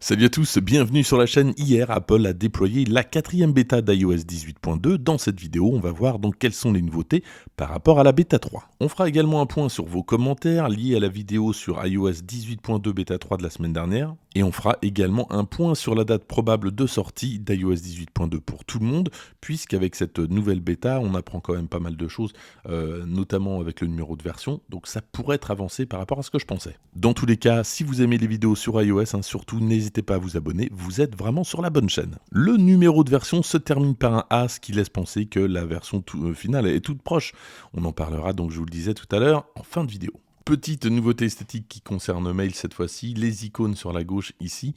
Salut à tous, bienvenue sur la chaîne. Hier, Apple a déployé la quatrième bêta d'iOS 18.2. Dans cette vidéo, on va voir donc quelles sont les nouveautés par rapport à la bêta 3. On fera également un point sur vos commentaires liés à la vidéo sur iOS 18.2 bêta 3 de la semaine dernière. Et on fera également un point sur la date probable de sortie d'iOS 18.2 pour tout le monde, puisqu'avec cette nouvelle bêta, on apprend quand même pas mal de choses, notamment avec le numéro de version. Donc ça pourrait être avancé par rapport à ce que je pensais. Dans tous les cas, si vous aimez les vidéos sur iOS, surtout n'hésitez pas à vous abonner, vous êtes vraiment sur la bonne chaîne. Le numéro de version se termine par un A, ce qui laisse penser que la version finale est toute proche. On en parlera donc, je vous le disais tout à l'heure, en fin de vidéo. Petite nouveauté esthétique qui concerne Mail cette fois-ci, les icônes sur la gauche ici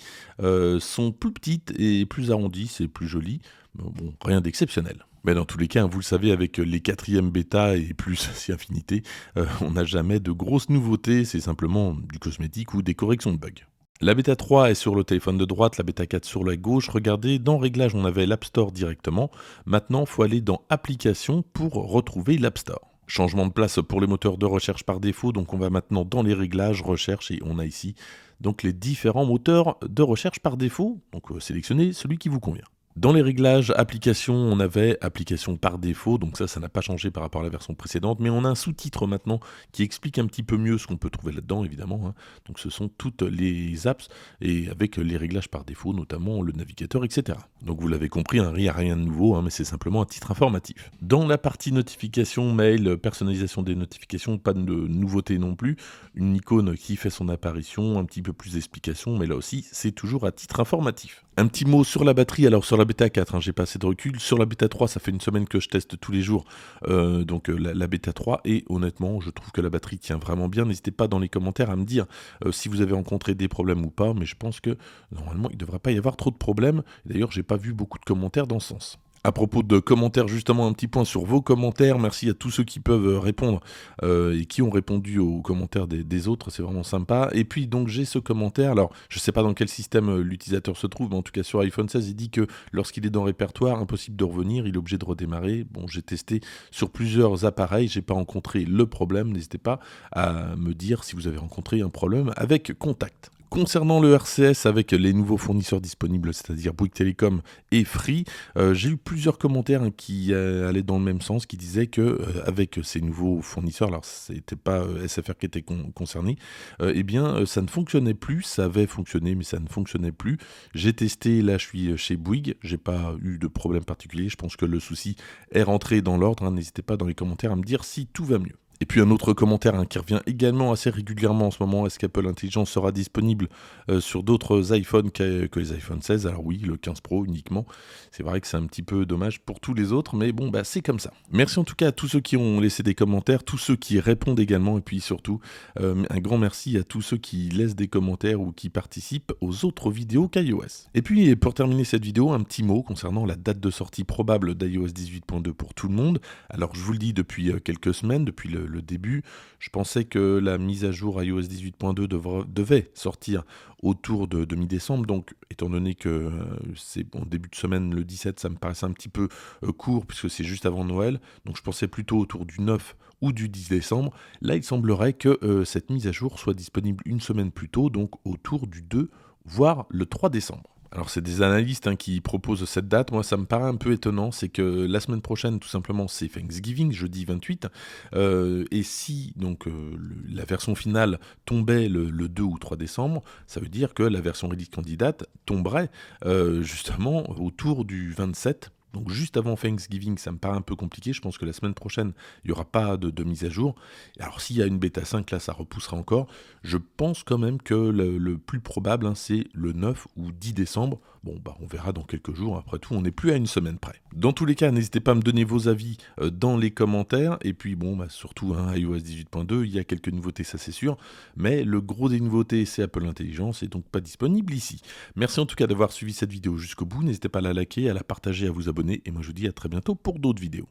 sont plus petites et plus arrondies, c'est plus joli, bon, rien d'exceptionnel. Mais dans tous les cas, vous le savez, avec les quatrièmes bêta et plus si infinité, on n'a jamais de grosses nouveautés, c'est simplement du cosmétique ou des corrections de bugs. La bêta 3 est sur le téléphone de droite, la bêta 4 sur la gauche. Regardez, dans Réglages, on avait l'App Store directement. Maintenant, il faut aller dans Applications pour retrouver l'App Store. Changement de place pour les moteurs de recherche par défaut, donc on va maintenant dans les réglages, recherche, et on a ici donc les différents moteurs de recherche par défaut. Donc sélectionnez celui qui vous convient. Dans les réglages applications, on avait application par défaut, donc ça n'a pas changé par rapport à la version précédente, mais on a un sous-titre maintenant qui explique un petit peu mieux ce qu'on peut trouver là-dedans, évidemment. Donc ce sont toutes les apps et avec les réglages par défaut, notamment le navigateur, etc. Donc vous l'avez compris, il n'y a rien de nouveau, mais c'est simplement un titre informatif. Dans la partie notification, mail, personnalisation des notifications, pas de nouveauté non plus. Une icône qui fait son apparition, un petit peu plus d'explications, mais là aussi, c'est toujours à titre informatif. Un petit mot sur la batterie, alors sur la bêta 4, j'ai pas assez de recul. Sur la bêta 3, ça fait une semaine que je teste tous les jours la bêta 3, et honnêtement, je trouve que la batterie tient vraiment bien. N'hésitez pas dans les commentaires à me dire si vous avez rencontré des problèmes ou pas, mais je pense que normalement, il ne devrait pas y avoir trop de problèmes. D'ailleurs, j'ai pas vu beaucoup de commentaires dans ce sens. À propos de commentaires, justement, un petit point sur vos commentaires. Merci à tous ceux qui peuvent répondre et qui ont répondu aux commentaires des autres. C'est vraiment sympa. Et puis, donc, j'ai ce commentaire. Alors, je ne sais pas dans quel système l'utilisateur se trouve, mais en tout cas, sur iPhone 16, il dit que lorsqu'il est dans répertoire, impossible de revenir. Il est obligé de redémarrer. Bon, j'ai testé sur plusieurs appareils. Je n'ai pas rencontré le problème. N'hésitez pas à me dire si vous avez rencontré un problème avec Contact. Concernant le RCS avec les nouveaux fournisseurs disponibles, c'est-à-dire Bouygues Telecom et Free, j'ai eu plusieurs commentaires qui allaient dans le même sens, qui disaient que avec ces nouveaux fournisseurs, alors c'était pas SFR qui était concerné, ça ne fonctionnait plus. Ça avait fonctionné, mais ça ne fonctionnait plus. J'ai testé, là je suis chez Bouygues, j'ai pas eu de problème particulier. Je pense que le souci est rentré dans l'ordre. N'hésitez pas dans les commentaires à me dire si tout va mieux. Et puis un autre commentaire qui revient également assez régulièrement en ce moment, est-ce qu'Apple Intelligence sera disponible sur d'autres iPhones que les iPhone 16 ? Alors oui, le 15 Pro uniquement. C'est vrai que c'est un petit peu dommage pour tous les autres, mais bon, c'est comme ça. Merci en tout cas à tous ceux qui ont laissé des commentaires, tous ceux qui répondent également, et puis surtout, un grand merci à tous ceux qui laissent des commentaires ou qui participent aux autres vidéos qu'iOS. Et puis, pour terminer cette vidéo, un petit mot concernant la date de sortie probable d'iOS 18.2 pour tout le monde. Alors je vous le dis depuis quelques semaines, depuis le début, je pensais que la mise à jour iOS 18.2 devait sortir autour de mi-décembre. Donc, étant donné que c'est début de semaine, le 17, ça me paraissait un petit peu court puisque c'est juste avant Noël. Donc, je pensais plutôt autour du 9 ou du 10 décembre. Là, il semblerait que cette mise à jour soit disponible une semaine plus tôt, donc autour du 2, voire le 3 décembre. Alors c'est des analystes qui proposent cette date. Moi ça me paraît un peu étonnant, c'est que la semaine prochaine tout simplement c'est Thanksgiving, jeudi 28, et si donc la version finale tombait le 2 ou 3 décembre, ça veut dire que la version release candidate tomberait justement autour du 27. Donc juste avant Thanksgiving, ça me paraît un peu compliqué. Je pense que la semaine prochaine, il n'y aura pas de mise à jour. Alors s'il y a une bêta 5, là, ça repoussera encore. Je pense quand même que le plus probable, c'est le 9 ou 10 décembre. Bon, on verra dans quelques jours. Après tout, on n'est plus à une semaine près. Dans tous les cas, n'hésitez pas à me donner vos avis dans les commentaires. Et puis surtout, iOS 18.2, il y a quelques nouveautés, ça c'est sûr. Mais le gros des nouveautés, c'est Apple Intelligence et donc pas disponible ici. Merci en tout cas d'avoir suivi cette vidéo jusqu'au bout. N'hésitez pas à la liker, à la partager, à vous abonner. Et moi je vous dis à très bientôt pour d'autres vidéos.